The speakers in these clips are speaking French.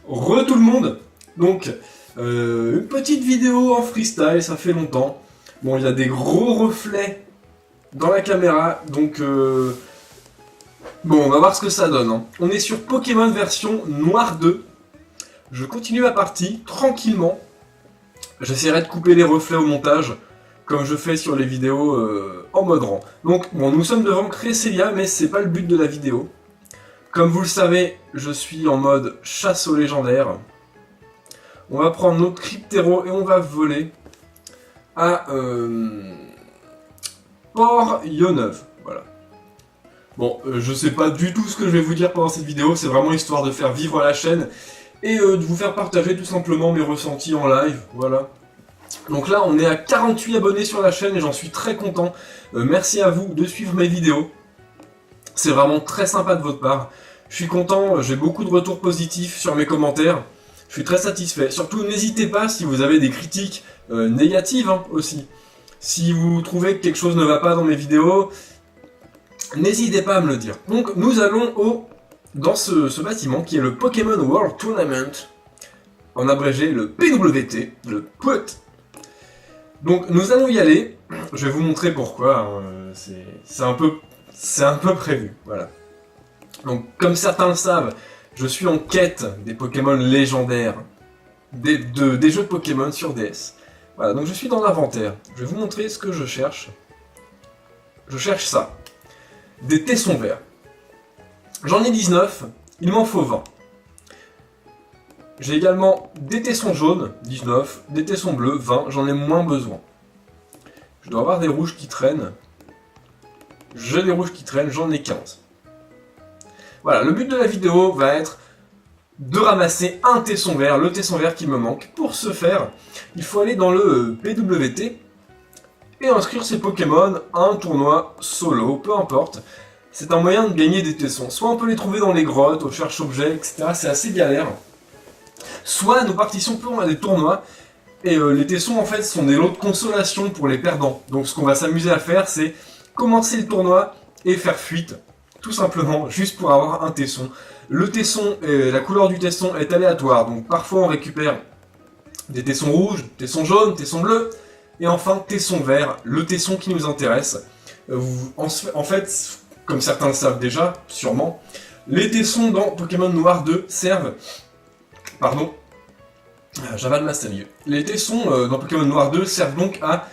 Tout le monde. Donc, une petite vidéo en freestyle, ça fait longtemps. Bon, il y a des gros reflets dans la caméra, donc bon, on va voir ce que ça donne. Hein. On est sur Pokémon version Noir 2. Je continue ma partie, tranquillement. J'essaierai de couper les reflets au montage, comme je fais sur les vidéos en mode rang. Donc, bon, nous sommes devant Cresselia, mais c'est pas le but de la vidéo. Comme vous le savez, je suis en mode chasse aux légendaires. On va prendre notre Cryptero et on va voler à Port Yoneuve. Voilà. Bon, je sais pas du tout ce que je vais vous dire pendant cette vidéo, c'est vraiment histoire de faire vivre la chaîne et de vous faire partager tout simplement mes ressentis en live, voilà. Donc là, on est à 48 abonnés sur la chaîne et j'en suis très content. Merci à vous de suivre mes vidéos. C'est vraiment très sympa de votre part. Je suis content, j'ai beaucoup de retours positifs sur mes commentaires. Je suis très satisfait. Surtout, n'hésitez pas si vous avez des critiques négatives hein, aussi. Si vous trouvez que quelque chose ne va pas dans mes vidéos, n'hésitez pas à me le dire. Donc, nous allons dans ce bâtiment qui est le Pokémon World Tournament. En abrégé, le PWT, le PWT. Donc, nous allons y aller. Je vais vous montrer pourquoi. Hein. C'est un peu prévu. Voilà. Donc, comme certains le savent, je suis en quête des Pokémon légendaires, des jeux de Pokémon sur DS. Voilà, donc je suis dans l'inventaire. Je vais vous montrer ce que je cherche. Je cherche ça. Des tessons verts. J'en ai 19, il m'en faut 20. J'ai également des tessons jaunes, 19, des tessons bleus, 20, j'en ai moins besoin. Je dois avoir des rouges qui traînent. J'ai des rouges qui traînent, j'en ai 15. Voilà, le but de la vidéo va être de ramasser un tesson vert, le tesson vert qui me manque. Pour ce faire, il faut aller dans le PWT et inscrire ses Pokémon à un tournoi solo, peu importe. C'est un moyen de gagner des tessons. Soit on peut les trouver dans les grottes, au cherche-objet, etc. C'est assez galère. Soit nous participons à des tournois et les tessons en fait sont des lots de consolation pour les perdants. Donc ce qu'on va s'amuser à faire, c'est commencer le tournoi et faire fuite. Tout simplement, juste pour avoir un tesson. Le tesson, la couleur du tesson est aléatoire, donc parfois on récupère des tessons rouges, tessons jaunes, tessons bleus, et enfin tesson vert, le tesson qui nous intéresse. En fait, comme certains le savent déjà, sûrement, les tessons dans Pokémon Noir 2 servent... Pardon, j'avale ma salive. Les tessons dans Pokémon Noir 2 servent donc à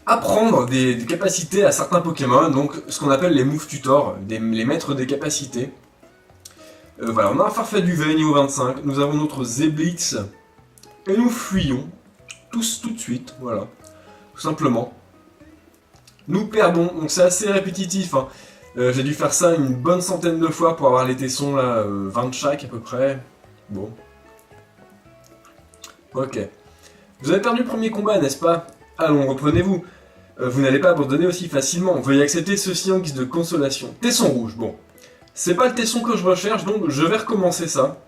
apprendre des capacités à certains Pokémon, donc ce qu'on appelle les move tutors, les maîtres des capacités. Voilà, on a un Farfetch'd UV niveau 25, nous avons notre Zeblitz, et nous fuyons, tous tout de suite, voilà, tout simplement. Nous perdons, donc c'est assez répétitif, hein. J'ai dû faire ça une bonne centaine de fois pour avoir les tessons là, 20 de chaque à peu près, bon. Ok. Vous avez perdu le premier combat, n'est-ce pas? Allons, reprenez-vous. Vous n'allez pas abandonner aussi facilement. Veuillez accepter ceci en guise de consolation. Tesson rouge, bon. C'est pas le tesson que je recherche, donc je vais recommencer ça.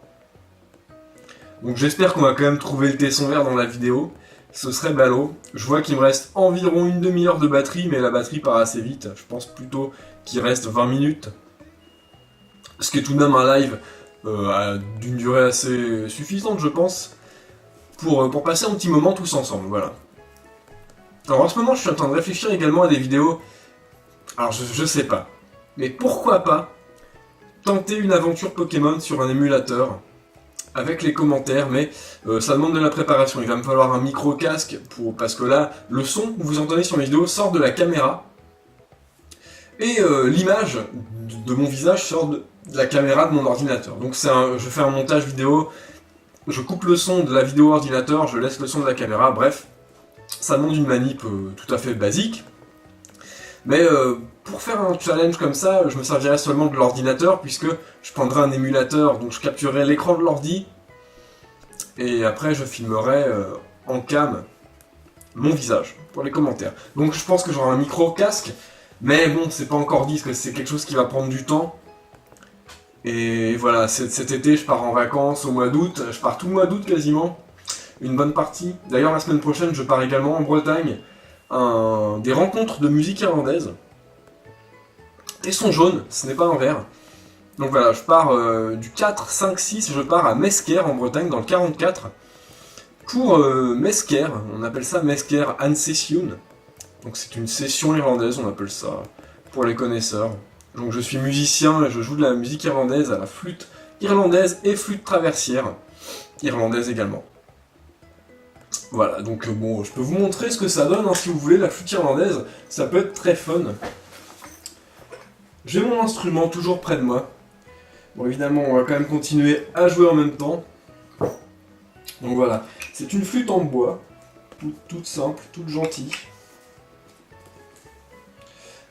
Donc j'espère qu'on va quand même trouver le tesson vert dans la vidéo. Ce serait ballot. Je vois qu'il me reste environ une demi-heure de batterie, mais la batterie part assez vite. Je pense plutôt qu'il reste 20 minutes. Ce qui est tout de même un live d'une durée assez suffisante, je pense. Pour passer un petit moment tous ensemble, voilà. Alors en ce moment, je suis en train de réfléchir également à des vidéos. Alors je sais pas. Mais pourquoi pas tenter une aventure Pokémon sur un émulateur avec les commentaires, mais ça demande de la préparation. Il va me falloir un micro-casque parce que là, le son que vous entendez sur mes vidéos sort de la caméra et l'image de mon visage sort de la caméra de mon ordinateur. Donc je fais un montage vidéo, je coupe le son de la vidéo ordinateur, je laisse le son de la caméra, bref. Ça demande une manip tout à fait basique. Mais pour faire un challenge comme ça, je me servirai seulement de l'ordinateur, puisque je prendrai un émulateur, donc je capturerai l'écran de l'ordi, et après je filmerai en cam mon visage, pour les commentaires. Donc je pense que j'aurai un micro-casque, mais bon, c'est pas encore dit, parce que c'est quelque chose qui va prendre du temps. Et voilà, cet été, je pars en vacances au mois d'août, je pars tout le mois d'août quasiment, une bonne partie. D'ailleurs, la semaine prochaine, je pars également en Bretagne, des rencontres de musique irlandaise. Tesson jaune, ce n'est pas un vert. Donc voilà, je pars du 4, 5, 6, je pars à Mesker en Bretagne dans le 44 pour Mesker, on appelle ça Mesker An Session. Donc c'est une session irlandaise, on appelle ça, pour les connaisseurs. Donc je suis musicien et je joue de la musique irlandaise à la flûte irlandaise et flûte traversière, irlandaise également. Voilà, donc bon, je peux vous montrer ce que ça donne, hein, si vous voulez, la flûte irlandaise, ça peut être très fun. J'ai mon instrument toujours près de moi. Bon, évidemment, on va quand même continuer à jouer en même temps. Donc voilà, c'est une flûte en bois, toute simple, toute gentille.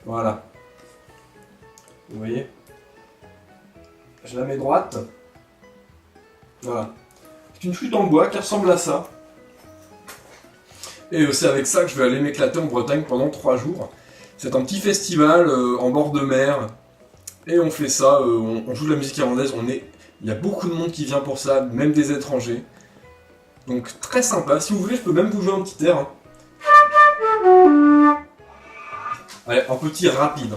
Voilà. Vous voyez? Je la mets droite. Voilà. C'est une flûte en bois qui ressemble à ça. Et c'est avec ça que je vais aller m'éclater en Bretagne pendant 3 jours. C'est un petit festival en bord de mer. Et on fait ça, on joue de la musique irlandaise. Il y a beaucoup de monde qui vient pour ça, même des étrangers. Donc très sympa. Si vous voulez, je peux même vous jouer un petit air. Hein. Allez, un petit rapide.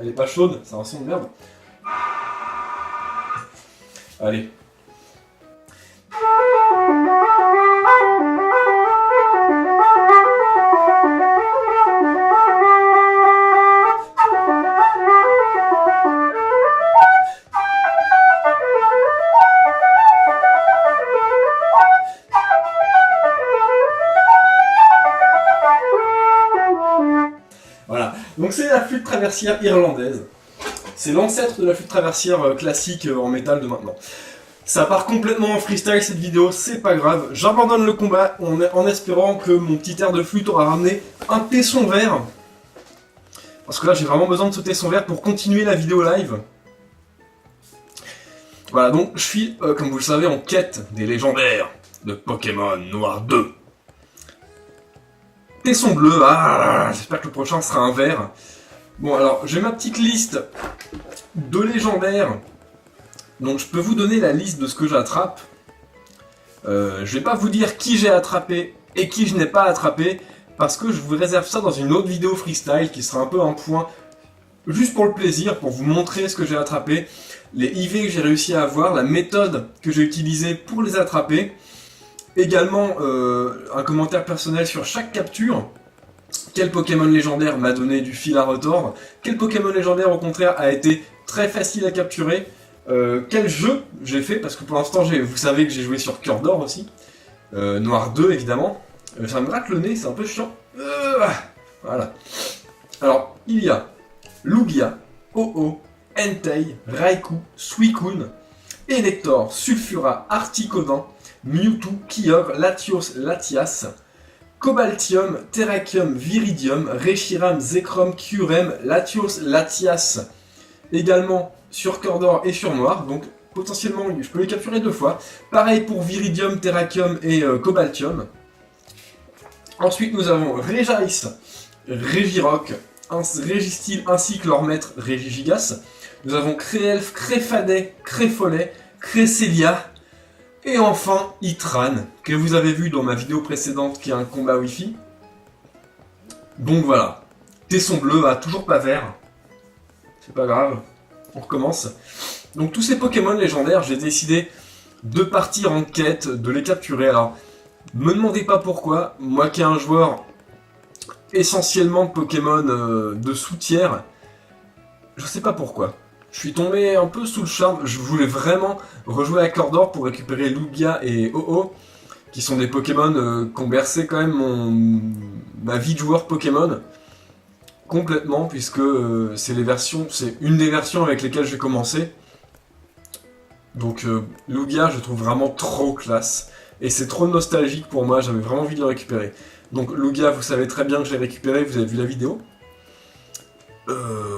Elle est pas chaude, c'est un son de merde. Allez. Voilà, donc c'est la flûte traversière irlandaise. C'est l'ancêtre de la flûte traversière classique en métal de maintenant. Ça part complètement en freestyle cette vidéo, c'est pas grave. J'abandonne le combat en espérant que mon petit air de flûte aura ramené un tesson vert. Parce que là j'ai vraiment besoin de ce tesson vert pour continuer la vidéo live. Voilà, donc je suis, comme vous le savez, en quête des légendaires de Pokémon Noir 2. Tesson bleu, j'espère que le prochain sera un vert. Bon alors, j'ai ma petite liste de légendaires. Donc je peux vous donner la liste de ce que j'attrape. Je vais pas vous dire qui j'ai attrapé et qui je n'ai pas attrapé, parce que je vous réserve ça dans une autre vidéo freestyle qui sera un peu un point, juste pour le plaisir, pour vous montrer ce que j'ai attrapé, les IV que j'ai réussi à avoir, la méthode que j'ai utilisée pour les attraper. Également un commentaire personnel sur chaque capture. Quel Pokémon légendaire m'a donné du fil à retordre? Quel Pokémon légendaire au contraire a été très facile à capturer? Quel jeu j'ai fait? Parce que pour l'instant vous savez que j'ai joué sur Cœur d'Or aussi. Noir 2 évidemment. Ça me gratte le nez, c'est un peu chiant. Voilà. Alors il y a Lugia, Ho-Oh, Entei, Raikou, Suicune, Elector, Sulfura, Articodin, Mewtwo, Kyogre, Latios, Latias, Cobaltium, Terrakium, Viridium, Reshiram, Zekrom, Kyurem, Latios, Latias. Également sur Cœur d'Or et sur Noir, donc potentiellement je peux les capturer 2 fois. Pareil pour Viridium, Terrakium et Cobaltium. Ensuite nous avons Regice, Regirock, Registeel ainsi que leur maître Regigigas. Nous avons Créelf, Créfadet, Créfollet, Cresselia. Et enfin, Itran, que vous avez vu dans ma vidéo précédente qui est un combat Wi-Fi. Donc voilà, tesson bleu, toujours pas vert. C'est pas grave, on recommence. Donc tous ces Pokémon légendaires, j'ai décidé de partir en quête, de les capturer. Alors, me demandez pas pourquoi, moi qui est un joueur essentiellement de Pokémon de sous-tiers, je sais pas pourquoi. Je suis tombé un peu sous le charme, je voulais vraiment rejouer à Cœur d'Or pour récupérer Lugia et Ho-Oh, qui sont des Pokémon qui ont bercé quand même ma vie de joueur Pokémon, complètement, puisque c'est une des versions avec lesquelles j'ai commencé. Donc Lugia, je trouve vraiment trop classe, et c'est trop nostalgique pour moi, j'avais vraiment envie de le récupérer. Donc Lugia, vous savez très bien que je l'ai récupéré, vous avez vu la vidéo.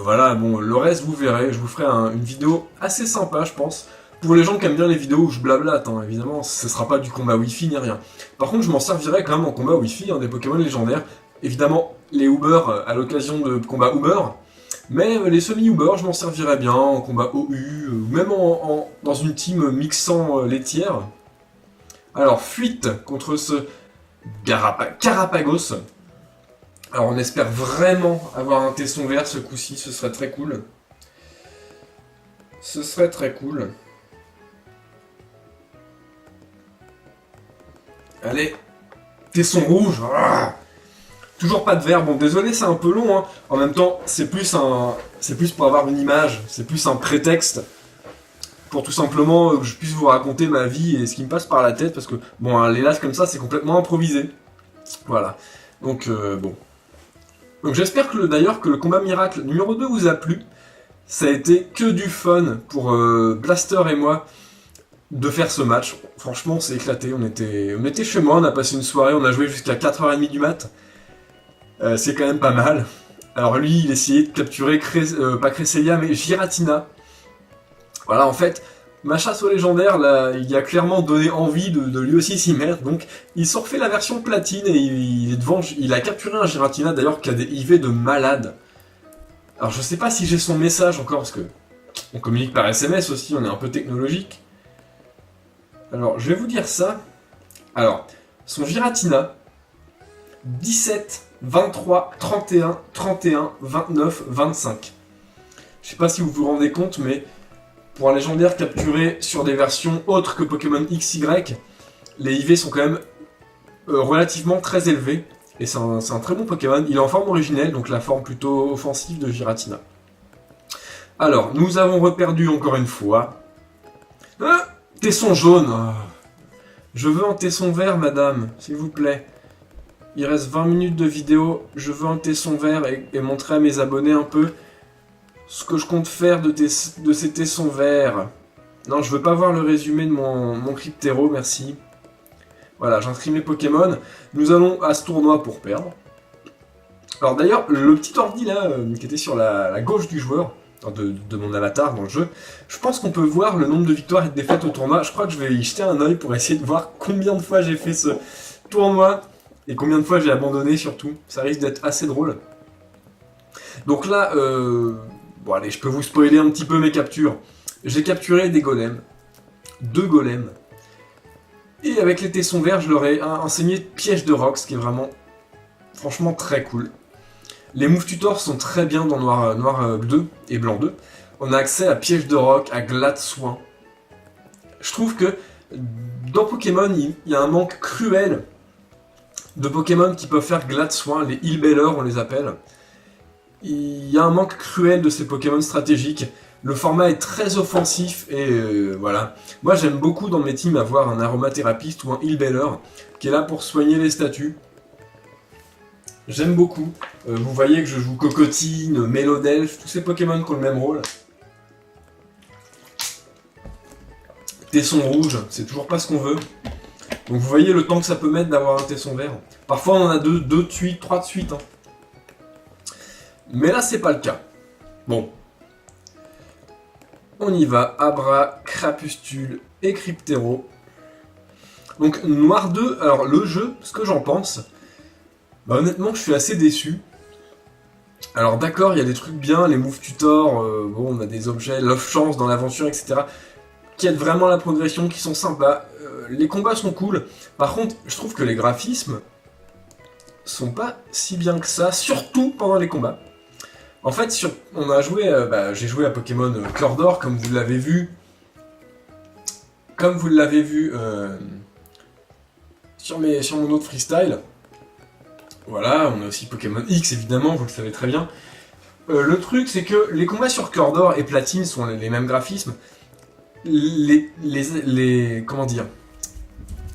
Voilà, bon, le reste vous verrez, je vous ferai une vidéo assez sympa je pense, pour les gens qui aiment bien les vidéos où je blablate, hein. Évidemment ce sera pas du combat Wi-Fi ni rien. Par contre je m'en servirai quand même en combat Wi-Fi, des Pokémon légendaires, évidemment les Uber à l'occasion de combat Uber, mais les semi-Uber je m'en servirai bien en combat OU, ou même dans une team mixant les tiers. Alors fuite contre ce Carapagos. Alors on espère vraiment avoir un tesson vert ce coup-ci, ce serait très cool. Ce serait très cool. Allez, tesson rouge. Ah, toujours pas de vert. Bon, désolé, c'est un peu long. Hein. En même temps, c'est plus pour avoir une image. C'est plus un prétexte pour tout simplement que je puisse vous raconter ma vie et ce qui me passe par la tête. Parce que, bon, les lives comme ça, c'est complètement improvisé. Voilà. Donc, bon. Donc j'espère que d'ailleurs que le combat miracle numéro 2 vous a plu. Ça a été que du fun pour Blaster et moi de faire ce match. Franchement, on s'est éclaté. On était chez moi, on a passé une soirée, on a joué jusqu'à 4h30 du mat. C'est quand même pas mal. Alors lui, il essayait de capturer, pas Cresselia, mais Giratina. Voilà, en fait, ma chasse au légendaire, là, il a clairement donné envie de lui aussi s'y mettre. Donc, il s'en refait la version platine et il a capturé un Giratina d'ailleurs qui a des IV de malade. Alors, je sais pas si j'ai son message encore, parce que on communique par SMS aussi, on est un peu technologique. Alors, je vais vous dire ça. Alors, son Giratina, 17, 23, 31, 31, 29, 25. Je sais pas si vous vous rendez compte, mais pour un légendaire capturé sur des versions autres que Pokémon XY, les IV sont quand même relativement très élevés. Et c'est un très bon Pokémon. Il est en forme originelle, donc la forme plutôt offensive de Giratina. Alors, nous avons reperdu encore une fois. Ah, tesson jaune. Oh. Je veux un tesson vert, madame, s'il vous plaît. Il reste 20 minutes de vidéo. Je veux un tesson vert et montrer à mes abonnés un peu ce que je compte faire de ces tessons verts. Non, je veux pas voir le résumé de mon Cryptero, merci. Voilà, j'inscris mes Pokémon. Nous allons à ce tournoi pour perdre. Alors d'ailleurs, le petit ordi là, qui était sur la gauche du joueur, de mon avatar dans le jeu, je pense qu'on peut voir le nombre de victoires et de défaites au tournoi. Je crois que je vais y jeter un oeil pour essayer de voir combien de fois j'ai fait ce tournoi et combien de fois j'ai abandonné surtout. Ça risque d'être assez drôle. Donc là, bon allez, je peux vous spoiler un petit peu mes captures. J'ai capturé des golems, 2 golems, et avec les tessons verts, je leur ai enseigné piège de rock, ce qui est vraiment, franchement, très cool. Les moves tutors sont très bien dans noir 2 et blanc 2. On a accès à piège de rock, à glade soin. Je trouve que dans Pokémon, il y a un manque cruel de Pokémon qui peuvent faire glade soin, les Healbellers on les appelle. Il y a un manque cruel de ces Pokémon stratégiques. Le format est très offensif et voilà. Moi j'aime beaucoup dans mes teams avoir un aromathérapeute ou un Healbeller qui est là pour soigner les statues. J'aime beaucoup. Vous voyez que je joue Cocotine, Mélodelph, tous ces Pokémon qui ont le même rôle. Tesson rouge, c'est toujours pas ce qu'on veut. Donc vous voyez le temps que ça peut mettre d'avoir un tesson vert. Parfois on en a 2 de suite, 3 de suite. Hein. Mais là c'est pas le cas. Bon. On y va, Abra, Crapustule et Cryptero. Donc Noir 2, alors le jeu, ce que j'en pense, bah honnêtement je suis assez déçu. Alors d'accord, il y a des trucs bien, les moves tutor, bon on a des objets, love chance dans l'aventure, etc. qui aident vraiment la progression, qui sont sympas. Les combats sont cool. Par contre, je trouve que les graphismes sont pas si bien que ça, surtout pendant les combats. En fait, on a joué, j'ai joué à Pokémon Cœur d'Or, comme vous l'avez vu. Comme vous l'avez vu sur mon autre freestyle. Voilà, on a aussi Pokémon X, évidemment, vous le savez très bien. Le truc, c'est que les combats sur Cœur d'Or et Platine sont les mêmes graphismes. Comment dire,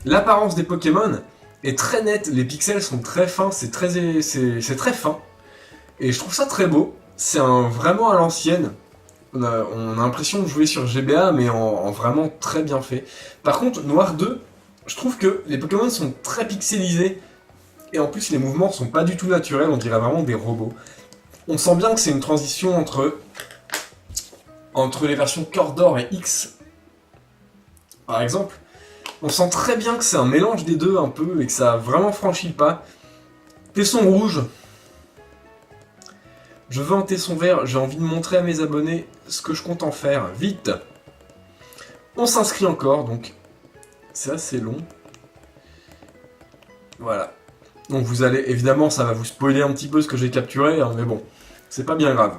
l'apparence des Pokémon est très nette, les pixels sont très fins, c'est très fin. Et je trouve ça très beau, c'est vraiment à l'ancienne. On a l'impression de jouer sur GBA, mais en vraiment très bien fait. Par contre, Noir 2, je trouve que les Pokémon sont très pixelisés, et en plus les mouvements sont pas du tout naturels, on dirait vraiment des robots. On sent bien que c'est une transition entre les versions Cœur d'Or et X, par exemple. On sent très bien que c'est un mélange des deux un peu, et que ça a vraiment franchi le pas. Tesson rouge. Je veux un tesson vert, j'ai envie de montrer à mes abonnés ce que je compte en faire. Vite! On s'inscrit encore, donc c'est assez long. Voilà. Donc vous allez, évidemment, ça va vous spoiler un petit peu ce que j'ai capturé, hein, mais bon, c'est pas bien grave.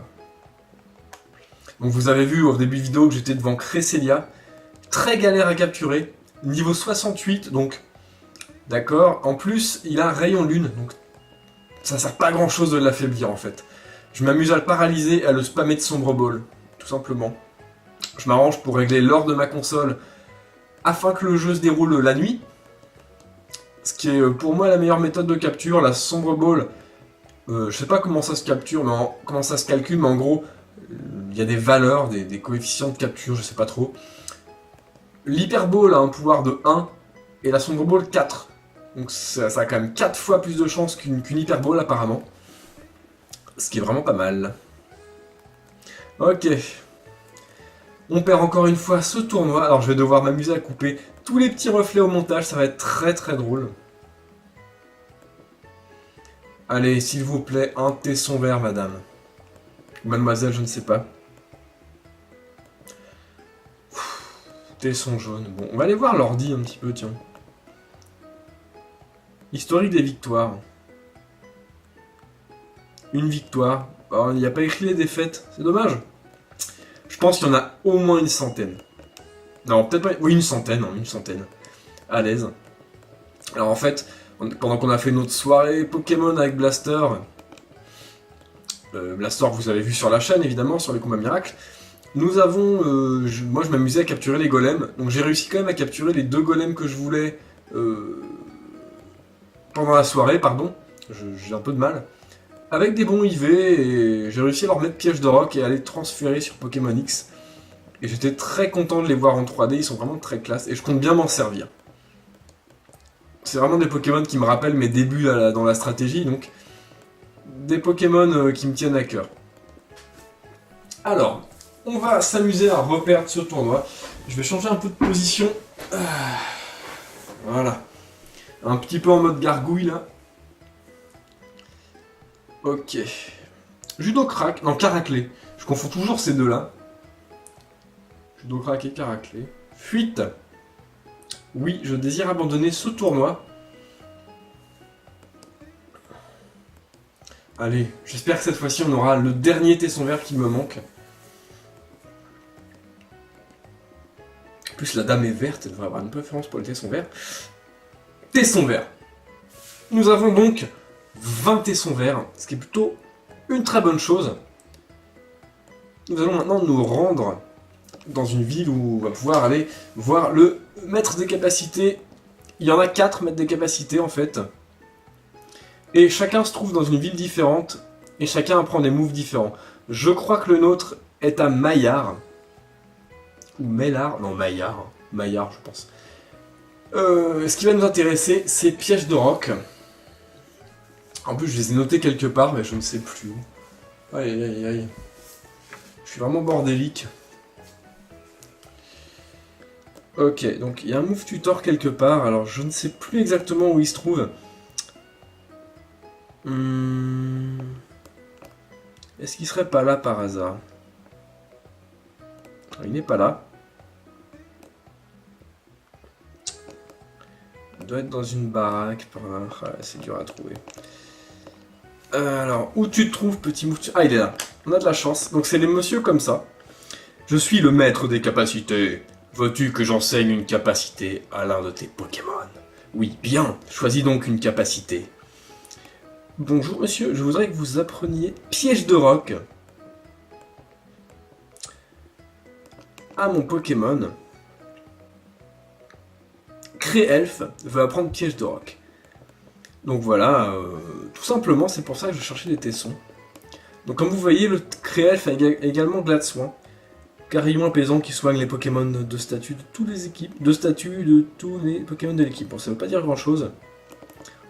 Donc vous avez vu au début de vidéo que j'étais devant Cresselia, très galère à capturer, niveau 68, donc d'accord. En plus, il a un rayon lune, donc ça sert pas à grand chose de l'affaiblir en fait. Je m'amuse à le paralyser et à le spammer de sombre ball, tout simplement. Je m'arrange pour régler l'or de ma console afin que le jeu se déroule la nuit. Ce qui est pour moi la meilleure méthode de capture, la sombre ball. Je sais pas comment ça se capture, mais comment ça se calcule, mais en gros, il y a des valeurs, des coefficients de capture, je sais pas trop. L'hyperball a un pouvoir de 1 et la sombre ball 4. Donc ça a quand même 4 fois plus de chances qu'une hyperball apparemment. Ce qui est vraiment pas mal. Ok. On perd encore une fois ce tournoi. Alors je vais devoir m'amuser à couper tous les petits reflets au montage. Ça va être très très drôle. Allez, s'il vous plaît, un tesson vert, madame. Mademoiselle, je ne sais pas. Tesson jaune. Bon, on va aller voir l'ordi un petit peu, tiens. Historique des victoires. Une victoire. Alors, il n'y a pas écrit les défaites. C'est dommage. Je pense qu'il y en a au moins une centaine. Non, peut-être pas... Oui, une centaine, hein, une centaine. À l'aise. Alors en fait, pendant qu'on a fait notre soirée Pokémon avec Blaster... Blaster, vous avez vu sur la chaîne, évidemment, sur les combats miracles. Nous avons... moi, je m'amusais à capturer les golems. Donc j'ai réussi quand même à capturer les 2 golems que je voulais... pendant la soirée, pardon. J'ai un peu de mal. Avec des bons IV, et j'ai réussi à leur mettre piège de roc et à les transférer sur Pokémon X. Et j'étais très content de les voir en 3D, ils sont vraiment très classe, et je compte bien m'en servir. C'est vraiment des Pokémon qui me rappellent mes débuts dans la stratégie, donc des Pokémon qui me tiennent à cœur. Alors, on va s'amuser à reperdre ce tournoi. Je vais changer un peu de position. Voilà. Un petit peu en mode gargouille, là. Ok. Judo crack, non, Caraclé. Je confonds toujours ces deux-là. Judo crack et Caraclé. Fuite. Oui, je désire abandonner ce tournoi. Allez, j'espère que cette fois-ci on aura le dernier tesson vert qui me manque. En plus, la dame est verte, elle devrait avoir une préférence pour le tesson vert. Tesson vert. Nous avons donc 20 tessons verts, ce qui est plutôt une très bonne chose. Nous allons maintenant nous rendre dans une ville où on va pouvoir aller voir le maître des capacités. Il y en a 4 maîtres des capacités en fait. Et chacun se trouve dans une ville différente, et chacun apprend des moves différents. Je crois que le nôtre est à Maillard. Ou Mellard, non Maillard. Maillard je pense. Ce qui va nous intéresser, c'est piège de roc. En plus, je les ai notés quelque part, mais je ne sais plus où. Aïe, aïe, aïe. Je suis vraiment bordélique. Ok, donc il y a un move tutor quelque part, alors je ne sais plus exactement où il se trouve. Est-ce qu'il serait pas là par hasard? Il n'est pas là. Il doit être dans une baraque par là. Ah, c'est dur à trouver. Alors, où tu te trouves, petit mouton? Ah, il est là. On a de la chance. Donc, c'est les messieurs comme ça. Je suis le maître des capacités. Veux-tu que j'enseigne une capacité à l'un de tes Pokémon? Oui, bien. Choisis donc une capacité. Bonjour, monsieur. Je voudrais que vous appreniez piège de roc à mon Pokémon. Cré-Elfe veut apprendre piège de roc. Donc voilà, tout simplement, c'est pour ça que je cherchais des tessons. Donc comme vous voyez, le Cré-Elfe a également Glade Soin. Carillon apaisant qui soigne les Pokémon de statut de toutes les équipes. De statut de tous les Pokémon de l'équipe. Bon, ça veut pas dire grand chose.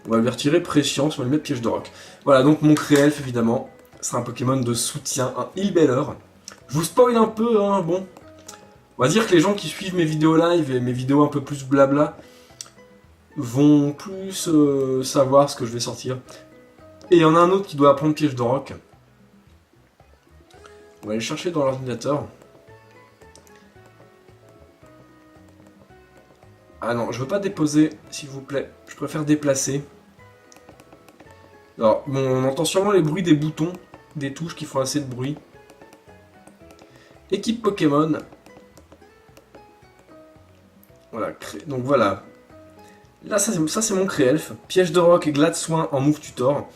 On va lui retirer Préscience, on va lui mettre piège de roc. Voilà, donc mon Cré-Elfe, évidemment, sera un Pokémon de soutien, un Heal-Beller. Je vous spoil un peu, hein, bon. On va dire que les gens qui suivent mes vidéos live et mes vidéos un peu plus blabla vont plus savoir ce que je vais sortir. Et il y en a un autre qui doit apprendre piège de roc. On va aller chercher dans l'ordinateur. Ah non, je veux pas déposer, s'il vous plaît. Je préfère déplacer. Alors, bon, on entend sûrement les bruits des boutons, des touches qui font assez de bruit. Équipe Pokémon. Voilà, donc voilà. Là, ça c'est mon Créelf. Piège de roc et Glade Soin en Move Tutor.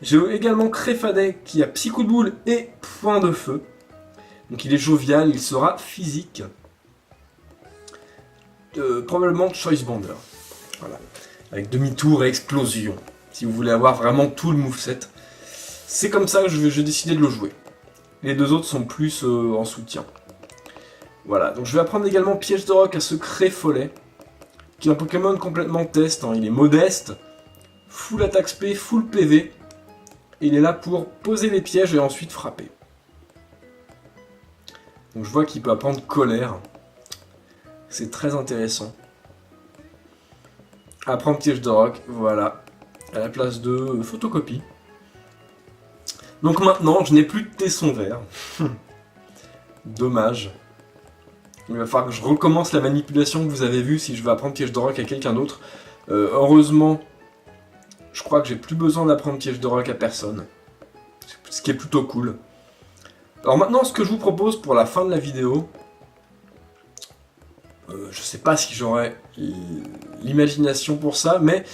J'ai également Créfadet qui a Psy Coup de Boule et Point de Feu. Donc il est jovial, il sera physique. Probablement Choice Bander. Voilà. Avec demi-tour et explosion. Si vous voulez avoir vraiment tout le moveset. C'est comme ça que j'ai décidé de le jouer. Les deux autres sont plus en soutien. Voilà, donc je vais apprendre également Piège de roc à ce Créfollet, qui est un Pokémon complètement test, hein. Il est modeste, full attaque SP, full PV, et il est là pour poser les pièges et ensuite frapper. Donc je vois qu'il peut apprendre Colère, c'est très intéressant. Apprendre Piège de roc, voilà, à la place de photocopie. Donc maintenant, je n'ai plus de tesson vert. Dommage. Il va falloir que je recommence la manipulation que vous avez vue si je veux apprendre Piège de roc à quelqu'un d'autre. Heureusement, je crois que j'ai plus besoin d'apprendre Piège de roc à personne. Ce qui est plutôt cool. Alors maintenant, ce que je vous propose pour la fin de la vidéo, je sais pas si j'aurai l'imagination pour ça, mais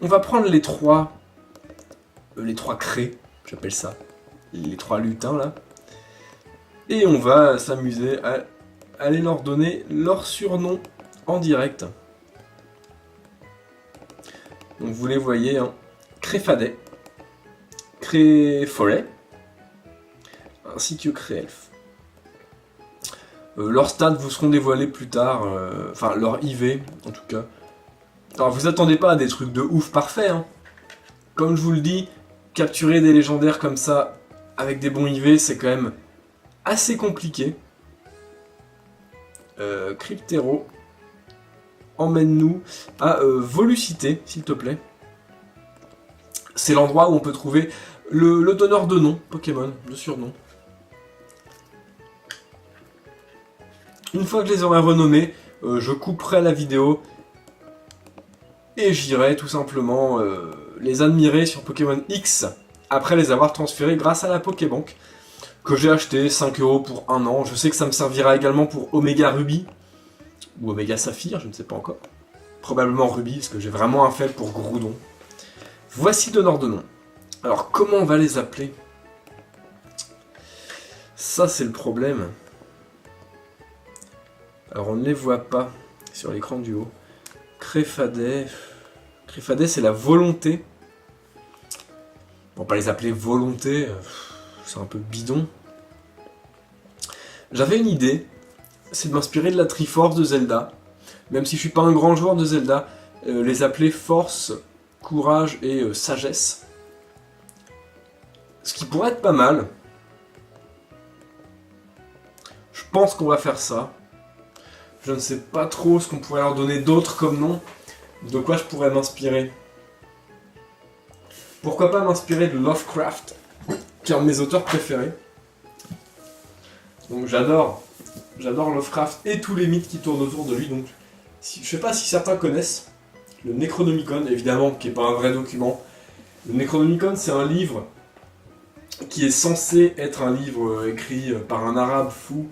on va prendre les trois craies, j'appelle ça, les trois lutins là, et on va s'amuser à aller leur donner leur surnom en direct. Donc vous les voyez, hein. Créfadet, Créfollet, ainsi que Créelf. Leurs stats vous seront dévoilés plus tard, enfin leur IV en tout cas. Alors vous attendez pas à des trucs de ouf parfaits, hein. Comme je vous le dis, capturer des légendaires comme ça avec des bons IV, c'est quand même assez compliqué. Cryptero, emmène-nous à Volucité, s'il te plaît. C'est l'endroit où on peut trouver le donneur de nom Pokémon, le surnom. Une fois que je les aurai renommés, je couperai la vidéo et j'irai tout simplement les admirer sur Pokémon X après les avoir transférés grâce à la Pokébank que j'ai acheté 5 € pour 1 an. Je sais que ça me servira également pour Omega Ruby ou Omega Saphir, je ne sais pas encore. Probablement Ruby, parce que j'ai vraiment un faible pour Groudon. Voici donneur de nom. Alors comment on va les appeler? Ça c'est le problème. Alors on ne les voit pas sur l'écran du haut. Créfadet. Créfadet c'est la volonté. On va pas les appeler volonté, c'est un peu bidon. J'avais une idée, c'est de m'inspirer de la Triforce de Zelda. Même si je suis pas un grand joueur de Zelda, les appeler force, courage et sagesse. Ce qui pourrait être pas mal. Je pense qu'on va faire ça. Je ne sais pas trop ce qu'on pourrait leur donner d'autre comme nom. De quoi je pourrais m'inspirer. Pourquoi pas m'inspirer de Lovecraft, qui est un de mes auteurs préférés. Donc j'adore Lovecraft et tous les mythes qui tournent autour de lui. Donc je sais pas si certains connaissent le Necronomicon, évidemment, qui n'est pas un vrai document. Le Necronomicon, c'est un livre qui est censé être un livre écrit par un arabe fou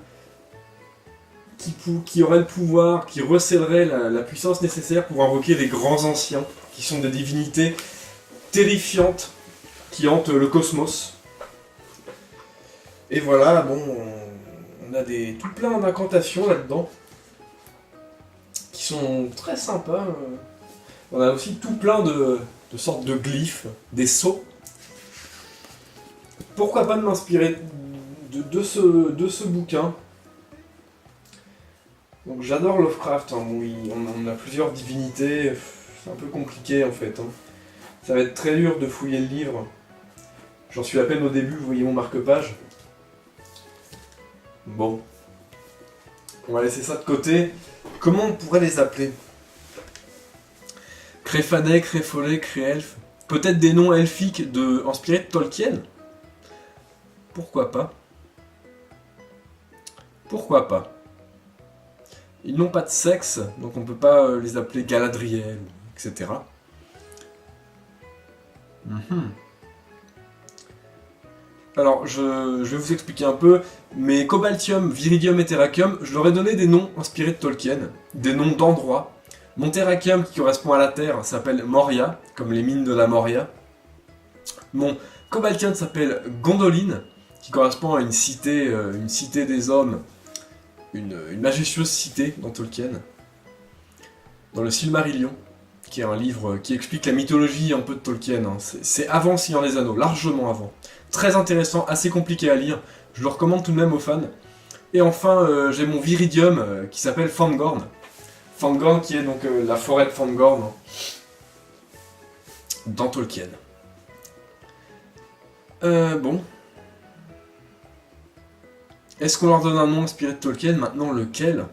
qui aurait le pouvoir, qui recèlerait la puissance nécessaire pour invoquer les grands anciens, qui sont des divinités terrifiantes qui hantent le cosmos. Et voilà, bon, on a tout plein d'incantations là-dedans, qui sont très sympas. On a aussi tout plein de sortes de glyphes, des sceaux. Pourquoi pas de m'inspirer de ce bouquin. Donc j'adore Lovecraft, hein. Oui, on a plusieurs divinités, c'est un peu compliqué en fait, hein. Ça va être très dur de fouiller le livre. J'en suis à peine au début, vous voyez mon marque-page. Bon. On va laisser ça de côté. Comment on pourrait les appeler? Créfadet, Créfollet, Créelf. Peut-être des noms elfiques inspirés de Tolkien? Pourquoi pas? Pourquoi pas? Ils n'ont pas de sexe, donc on ne peut pas les appeler Galadriel, etc. Alors, je vais vous expliquer un peu. Mais Cobaltium, Viridium et Terrakium, je leur ai donné des noms inspirés de Tolkien, des noms d'endroits. Mon Terrakium, qui correspond à la Terre, s'appelle Moria, comme les mines de la Moria. Mon Cobaltium s'appelle Gondolin, qui correspond à une cité des hommes, une majestueuse cité dans Tolkien, dans le Silmarillion, qui est un livre qui explique la mythologie un peu de Tolkien. Hein. C'est avant Seigneur des Anneaux, largement avant. Très intéressant, assez compliqué à lire, je le recommande tout de même aux fans. Et enfin, j'ai mon Viridium qui s'appelle Fangorn. Fangorn qui est donc la forêt de Fangorn dans Tolkien. Bon. Est-ce qu'on leur donne un nom inspiré de Tolkien? Maintenant, lequel?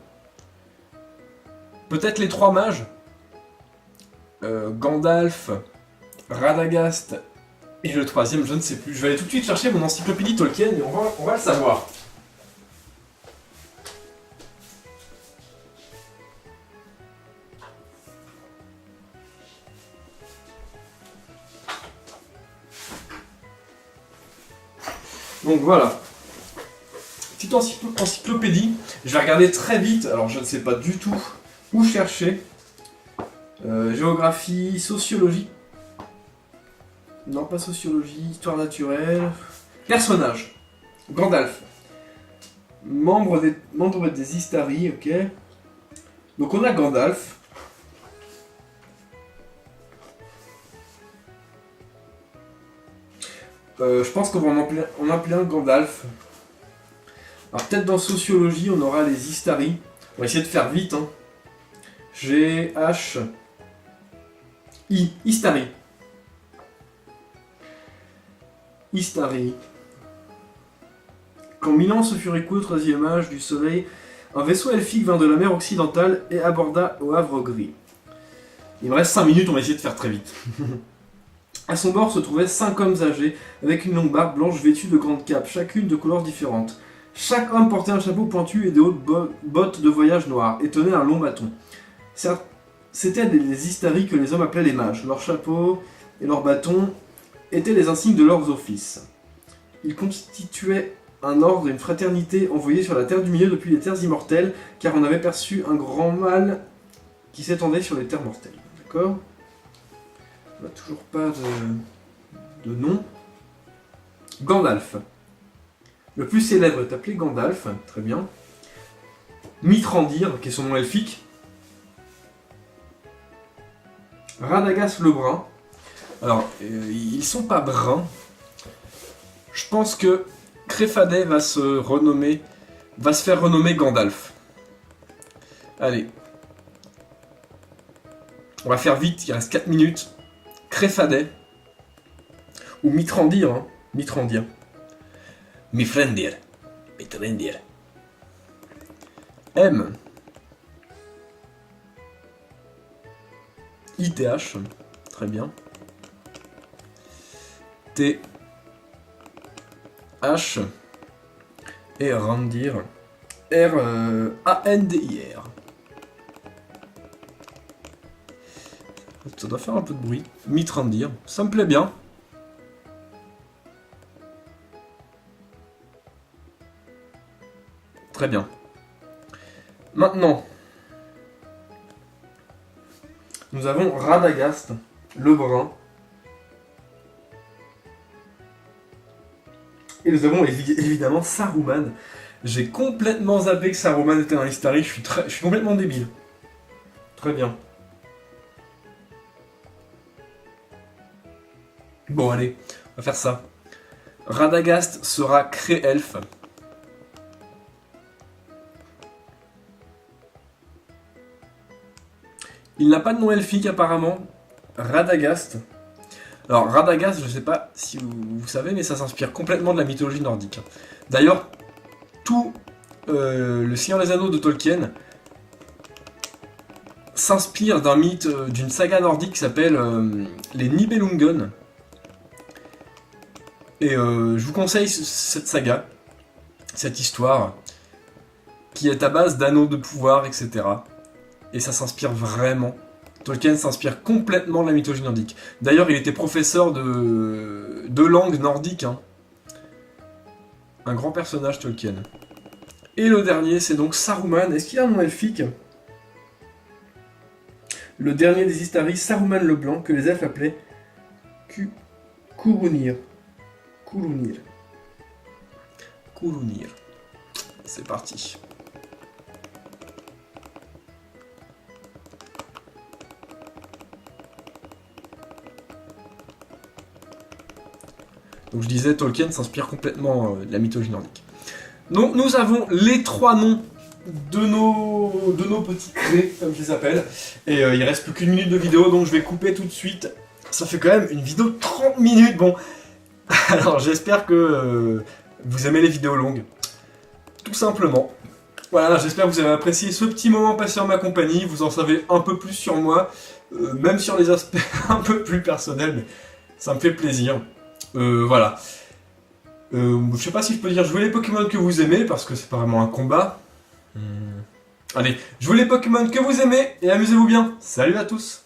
Peut-être les trois mages? Gandalf, Radagast et le troisième, je ne sais plus. Je vais aller tout de suite chercher mon encyclopédie Tolkien et on va le savoir. Donc voilà. Petite encyclopédie. Je vais regarder très vite. Alors je ne sais pas du tout où chercher. Géographie, sociologie. Non, pas sociologie, histoire naturelle. Personnage. Gandalf. Membre des Istari, ok. Donc on a Gandalf. Je pense qu'on va en appeler un Gandalf. Alors peut-être dans sociologie, on aura les Istari. On va essayer de faire vite. Hein. G-H... I. Istari. Istari. Quand 1000 ans se furent écoulés au 3e âge du soleil, un vaisseau elfique vint de la mer occidentale et aborda au Havre Gris. Il me reste 5 minutes, on va essayer de faire très vite. À son bord se trouvaient 5 hommes âgés, avec une longue barbe blanche vêtue de grandes capes, chacune de couleurs différentes. Chaque homme portait un chapeau pointu et de hautes bottes de voyage noires, et tenait un long bâton. C'étaient les Istari que les hommes appelaient les mages. Leurs chapeaux et leurs bâtons étaient les insignes de leurs offices. Ils constituaient un ordre et une fraternité envoyés sur la terre du milieu depuis les terres immortelles, car on avait perçu un grand mal qui s'étendait sur les terres mortelles. D'accord ? On n'a toujours pas de nom. Gandalf. Le plus célèbre est appelé Gandalf, très bien. Mithrandir, qui est son nom elfique. Radagast le brun. Alors, ils sont pas bruns. Je pense que Créfadet va se faire renommer Gandalf. Allez. On va faire vite, il reste 4 minutes. Créfadet. Ou Mithrandir, hein. Mithrandir. Mithrandir. Mithrandir. M. ITH. Très bien. T. H. Et Randir. R. Ça doit faire un peu de bruit. Mithrandir. Ça me plaît bien. Très bien. Maintenant, nous avons Radagast, le brun. Et nous avons évidemment Saruman. J'ai complètement zappé que Saruman était un Istari, je suis complètement débile. Très bien. Bon allez, on va faire ça. Radagast sera Cré-Elfe. Il n'a pas de nom elfique apparemment. Radagast. Alors Radagast, je ne sais pas si vous savez, mais ça s'inspire complètement de la mythologie nordique. D'ailleurs, tout le Seigneur des Anneaux de Tolkien s'inspire d'un mythe, d'une saga nordique qui s'appelle les Nibelungen. Et je vous conseille cette saga, cette histoire, qui est à base d'anneaux de pouvoir, etc. Et ça s'inspire vraiment. Tolkien s'inspire complètement de la mythologie nordique. D'ailleurs, il était professeur de langue nordique. Hein. Un grand personnage Tolkien. Et le dernier, c'est donc Saruman. Est-ce qu'il y a un nom elfique? Le dernier des Istari, Saruman le Blanc, que les elfes appelaient Kurunir. Kurunir. Kurunir. C'est parti. Donc je disais, Tolkien s'inspire complètement de la mythologie nordique. Donc nous avons les 3 noms de nos petits crés, comme je les appelle. Et il reste plus qu'une minute de vidéo, donc je vais couper tout de suite. Ça fait quand même une vidéo de 30 minutes, bon. Alors j'espère que vous aimez les vidéos longues. Tout simplement. Voilà, j'espère que vous avez apprécié ce petit moment passé en ma compagnie. Vous en savez un peu plus sur moi, même sur les aspects un peu plus personnels, mais ça me fait plaisir. Voilà. Je sais pas si je peux dire jouez les Pokémon que vous aimez, parce que c'est pas vraiment un combat. Allez, jouez les Pokémon que vous aimez et amusez-vous bien. Salut à tous!